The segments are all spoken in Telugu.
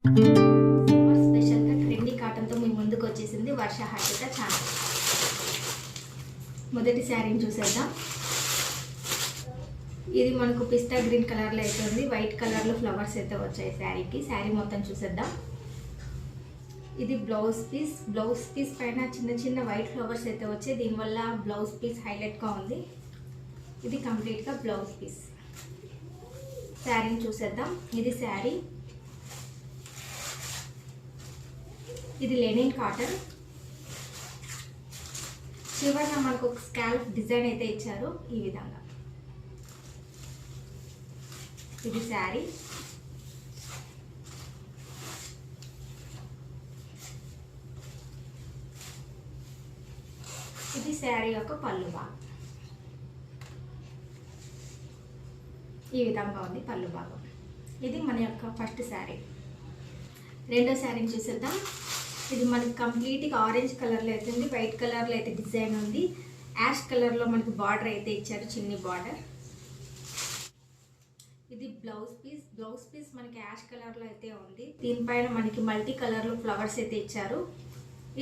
సమ్మర్ స్పెషల్గా ట్రెండీ కాటన్తో మీ ముందుకు వచ్చేసింది వర్ష హర్షిత ఛానల్. మొదటి శారీని చూసేద్దాం. ఇది మనకు పిస్తా గ్రీన్ కలర్లో అయితే ఉంది. వైట్ కలర్లో ఫ్లవర్స్ అయితే వచ్చాయి శారీకి. శారీ మొత్తం చూసేద్దాం. ఇది బ్లౌజ్ పీస్ పైన చిన్న చిన్న వైట్ ఫ్లవర్స్ అయితే వచ్చాయి. దీనివల్ల బ్లౌజ్ పీస్ హైలైట్గా ఉంది. ఇది కంప్లీట్గా బ్లౌజ్ పీస్. శారీని చూసేద్దాం. ఇది శారీ. ఇది లెనిన్ కాటన్. చివరన మనకు ఒక స్కాల్ప్ డిజైన్ అయితే ఇచ్చారు ఈ విధంగా. ఇది శారీ. ఇది శారీ యొక్క పళ్ళు భాగం. ఈ విధంగా ఉంది పళ్ళు భాగం. ఇది మన యొక్క ఫస్ట్ శారీ. రెండో శారీని చూసేద్దాం. ఇది మనకి కంప్లీట్గా ఆరెంజ్ కలర్లో అయితే ఉంది. వైట్ కలర్లో అయితే డిజైన్ ఉంది. యాష్ కలర్లో మనకి బార్డర్ అయితే ఇచ్చారు, చిన్ని బార్డర్. ఇది బ్లౌజ్ పీస్ మనకి యాష్ కలర్లో అయితే ఉంది. దీనిపైన మనకి మల్టీ కలర్లో ఫ్లవర్స్ అయితే ఇచ్చారు.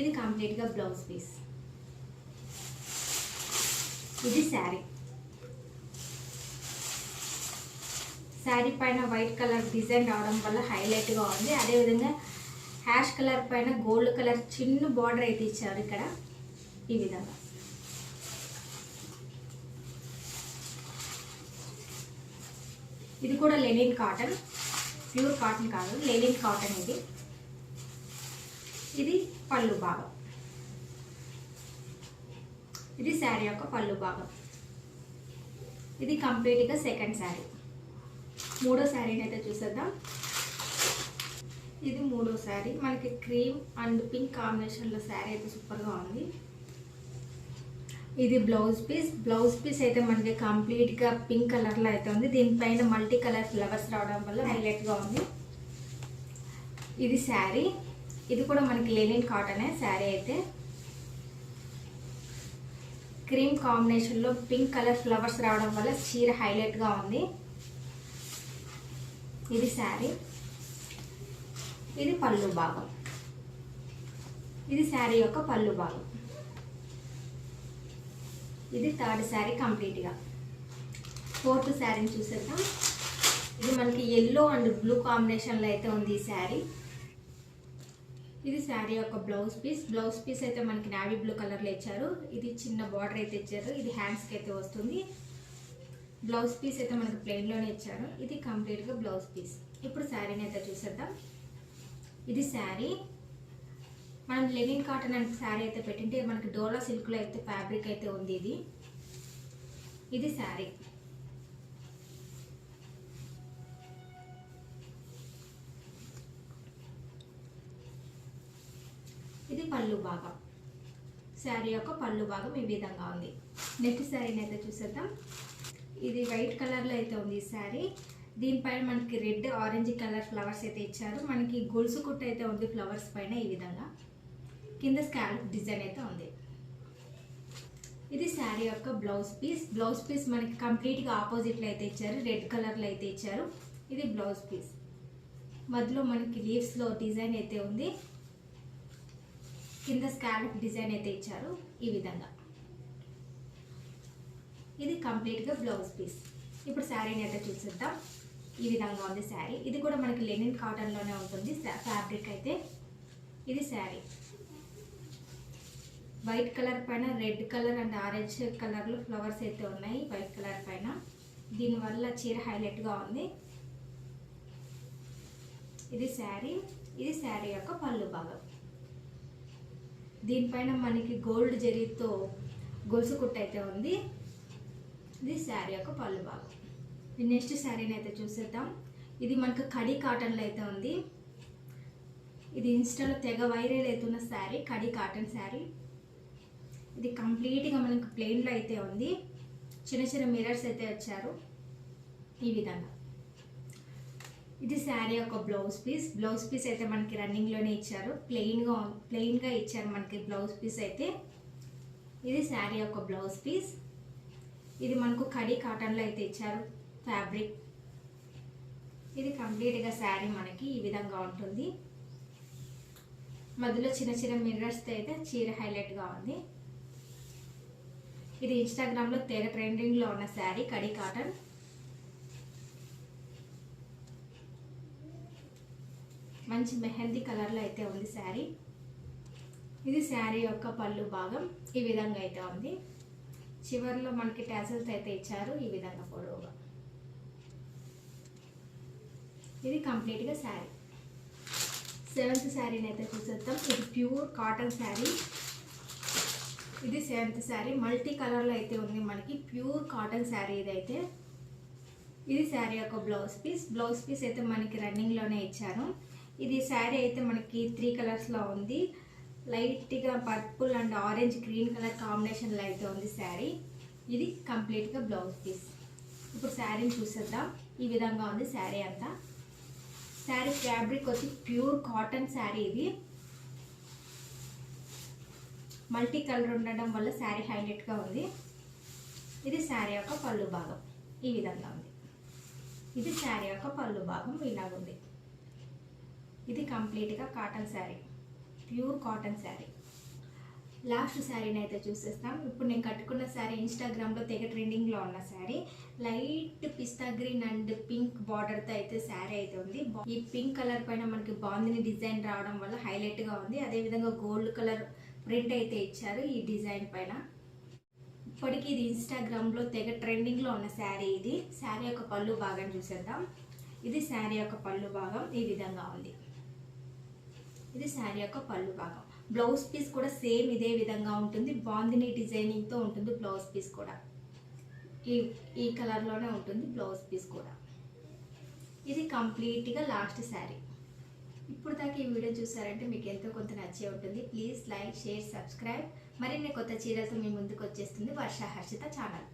ఇది కంప్లీట్గా బ్లౌజ్ పీస్. ఇది శారీ. శారీ పైన వైట్ కలర్ డిజైన్ రావడం వల్ల హైలైట్గా ఉంది. అదేవిధంగా హ్యాష్ కలర్ పైన గోల్డ్ కలర్ చిన్న బార్డర్ అయితే ఇచ్చారు ఇక్కడ ఈ విధంగా. ఇది కూడా లెనిన్ కాటన్, ప్యూర్ కాటన్ కాదు, లెనిన్ కాటన్. ఇది పళ్ళు భాగం. ఇది శారీ యొక్క పళ్ళు భాగం. ఇది కంప్లీట్గా సెకండ్ శారీ. మూడో శారీని అయితే చూసేద్దాం. ఇది మూడో శారీ. మనకి క్రీమ్ అండ్ పింక్ కాంబినేషన్లో శారీ అయితే సూపర్గా ఉంది. ఇది బ్లౌజ్ పీస్ అయితే మనకి కంప్లీట్గా పింక్ కలర్లో అయితే ఉంది. దీనిపైన మల్టీ కలర్ ఫ్లవర్స్ రావడం వల్ల హైలైట్గా ఉంది. ఇది శారీ. ఇది కూడా మనకి లెనిన్ కాటనే శారీ అయితే. క్రీమ్ కాంబినేషన్లో పింక్ కలర్ ఫ్లవర్స్ రావడం వల్ల చీర హైలైట్గా ఉంది. ఇది శారీ. ఇది పళ్ళు భాగం. ఇది శారీ యొక్క పళ్ళు భాగం. ఇది థర్డ్ శారీ కంప్లీట్గా. ఫోర్త్ శారీని చూసేద్దాం. ఇది మనకి ఎల్లో అండ్ బ్లూ కాంబినేషన్లో అయితే ఉంది ఈ శారీ. ఇది శారీ యొక్క బ్లౌజ్ పీస్ అయితే మనకి నావీ బ్లూ కలర్లో ఇచ్చారు. ఇది చిన్న బార్డర్ అయితే ఇచ్చారు. ఇది హ్యాండ్స్కి అయితే వస్తుంది. బ్లౌజ్ పీస్ అయితే మనకి ప్లెయిన్లోనే ఇచ్చారు. ఇది కంప్లీట్గా బ్లౌజ్ పీస్. ఇప్పుడు శారీని అయితే చూసేద్దాం. ఇది శారీ. మనం లెనిన్ కాటన్ అంటే శారీ అయితే పెట్టింటే మనకి డోలా సిల్క్లో అయితే ఫ్యాబ్రిక్ అయితే ఉంది. ఇది శారీ. ఇది పళ్ళు భాగం. శారీ యొక్క పళ్ళు భాగం ఈ విధంగా ఉంది. నెక్స్ట్ శారీని అయితే చూసేద్దాం. ఇది వైట్ కలర్లో అయితే ఉంది ఈ శారీ. దీనిపైన మనకి రెడ్ ఆరెంజ్ కలర్ ఫ్లవర్స్ అయితే ఇచ్చారు. మనకి గొలుసు కుట్టు అయితే ఉంది ఫ్లవర్స్ పైన ఈ విధంగా. కింద స్కాల్ప్ డిజైన్ అయితే ఉంది. ఇది శారీ యొక్క బ్లౌజ్ పీస్ మనకి కంప్లీట్గా ఆపోజిట్లో అయితే ఇచ్చారు. రెడ్ కలర్లో అయితే ఇచ్చారు. ఇది బ్లౌజ్ పీస్. మధ్యలో మనకి లీవ్స్లో డిజైన్ అయితే ఉంది. కింద స్కాల్ప్ డిజైన్ అయితే ఇచ్చారు ఈ విధంగా. ఇది కంప్లీట్గా బ్లౌజ్ పీస్. ఇప్పుడు శారీని అయితే చూసేద్దాం. ఈ విధంగా ఉంది శారీ. ఇది కూడా మనకి లెనిన్ కాటన్లోనే ఉంటుంది ఫ్యాబ్రిక్ అయితే. ఇది శారీ. వైట్ కలర్ పైన రెడ్ కలర్ అండ్ ఆరెంజ్ కలర్లో ఫ్లవర్స్ అయితే ఉన్నాయి వైట్ కలర్ పైన. దీనివల్ల చీర హైలైట్గా ఉంది. ఇది శారీ. ఇది శారీ యొక్క పళ్ళు భాగం. దీనిపైన మనకి గోల్డ్ జరీతో గొలుసు కుట్టు అయితే ఉంది. ఇది శారీ యొక్క పళ్ళు భాగం. నెక్స్ట్ శారీని అయితే చూసేద్దాం. ఇది మనకు కడి కాటన్లో అయితే ఉంది. ఇది ఇన్స్టాలో తెగ వైరల్ అవుతున్న శారీ, కడి కాటన్ శారీ. ఇది కంప్లీట్గా మనకు ప్లెయిన్లో అయితే ఉంది. చిన్న చిన్న మిర్రర్స్ అయితే వచ్చారు ఈ విధంగా. ఇది శారీ యొక్క బ్లౌజ్ పీస్ అయితే మనకి రన్నింగ్లోనే ఇచ్చారు. ప్లెయిన్గా ఇచ్చారు మనకి బ్లౌజ్ పీస్ అయితే. ఇది శారీ యొక్క బ్లౌజ్ పీస్. ఇది మనకు కడి కాటన్లో అయితే ఇచ్చారు ఫ్యాబ్రిక్. ఇది కంప్లీట్గా శారీ మనకి ఈ విధంగా ఉంటుంది. మధ్యలో చిన్న చిన్న మిర్రర్స్తో అయితే చీర హైలైట్గా ఉంది. ఇది ఇన్స్టాగ్రామ్లో తెగ ట్రెండింగ్లో ఉన్న శారీ కడి కాటన్. మంచి మెహందీ కలర్లో అయితే ఉంది శారీ. ఇది శారీ యొక్క పళ్ళు భాగం ఈ విధంగా అయితే ఉంది. చివర్లో మనకి టాసల్స్ అయితే ఇచ్చారు ఈ విధంగా పొడవుగా. ఇది కంప్లీట్గా శారీ. 7th శారీని అయితే చూసేద్దాం. ఇది ప్యూర్ కాటన్ శారీ. ఇది 7th శారీ. మల్టీ కలర్లో అయితే ఉంది మనకి. ప్యూర్ కాటన్ శారీ ఇదైతే. ఇది శారీ యొక్క బ్లౌజ్ పీస్. బ్లౌజ్ పీస్ అయితే మనకి రన్నింగ్లోనే ఇచ్చాను. ఇది శారీ అయితే మనకి 3 కలర్స్లో ఉంది. లైట్గా purple and orange green colour కాంబినేషన్లో అయితే ఉంది శారీ. ఇది కంప్లీట్గా బ్లౌజ్ పీస్. ఇప్పుడు శారీని చూసేద్దాం. ఈ విధంగా ఉంది శారీ అంతా. శారీ ఫ్యాబ్రిక్ వచ్చి ప్యూర్ కాటన్ శారీ. ఇది మల్టీ కలర్ ఉండడం వల్ల శారీ హైలైట్గా ఉంది. ఇది శారీ యొక్క పళ్ళు భాగం ఈ విధంగా ఉంది. ఇది శారీ యొక్క పళ్ళు భాగం ఇలాగుంది. ఇది కంప్లీట్గా cotton sari, pure cotton sari. Last శారీని అయితే చూసేస్తాం. ఇప్పుడు నేను కట్టుకున్న శారీ ఇన్స్టాగ్రామ్లో తెగ ట్రెండింగ్లో ఉన్న sari. Light pista green and pink బార్డర్తో అయితే శారీ అయితే ఉంది. ఈ పింక్ కలర్ పైన మనకి బాందిని డిజైన్ రావడం వల్ల హైలైట్గా ఉంది. అదేవిధంగా గోల్డ్ కలర్ ప్రింట్ అయితే ఇచ్చారు ఈ డిజైన్ పైన. ఇప్పటికీ ఇది ఇన్స్టాగ్రామ్లో తెగ ట్రెండింగ్లో ఉన్న శారీ. ఇది శారీ యొక్క పళ్ళు భాగం చూసేద్దాం. ఇది శారీ యొక్క పళ్ళు భాగం ఈ విధంగా ఉంది. ఇది శారీ యొక్క పళ్ళు భాగం. బ్లౌజ్ పీస్ కూడా సేమ్ ఇదే విధంగా ఉంటుంది. బాందిని డిజైనింగ్తో ఉంటుంది బ్లౌజ్ పీస్ కూడా. ఈ కలర్లోనే ఉంటుంది బ్లౌజ్ పీస్ కూడా. ఇది కంప్లీట్గా లాస్ట్ శారీ. ఇప్పుడు దాకా ఈ వీడియో చూసారంటే మీకు ఎంతో కొంత నచ్చే ఉంటుంది. Please like, share, subscribe. మరిన్ని కొత్త చీరలతో మీ ముందుకు వచ్చేస్తుంది వర్ష హర్షిత ఛానల్.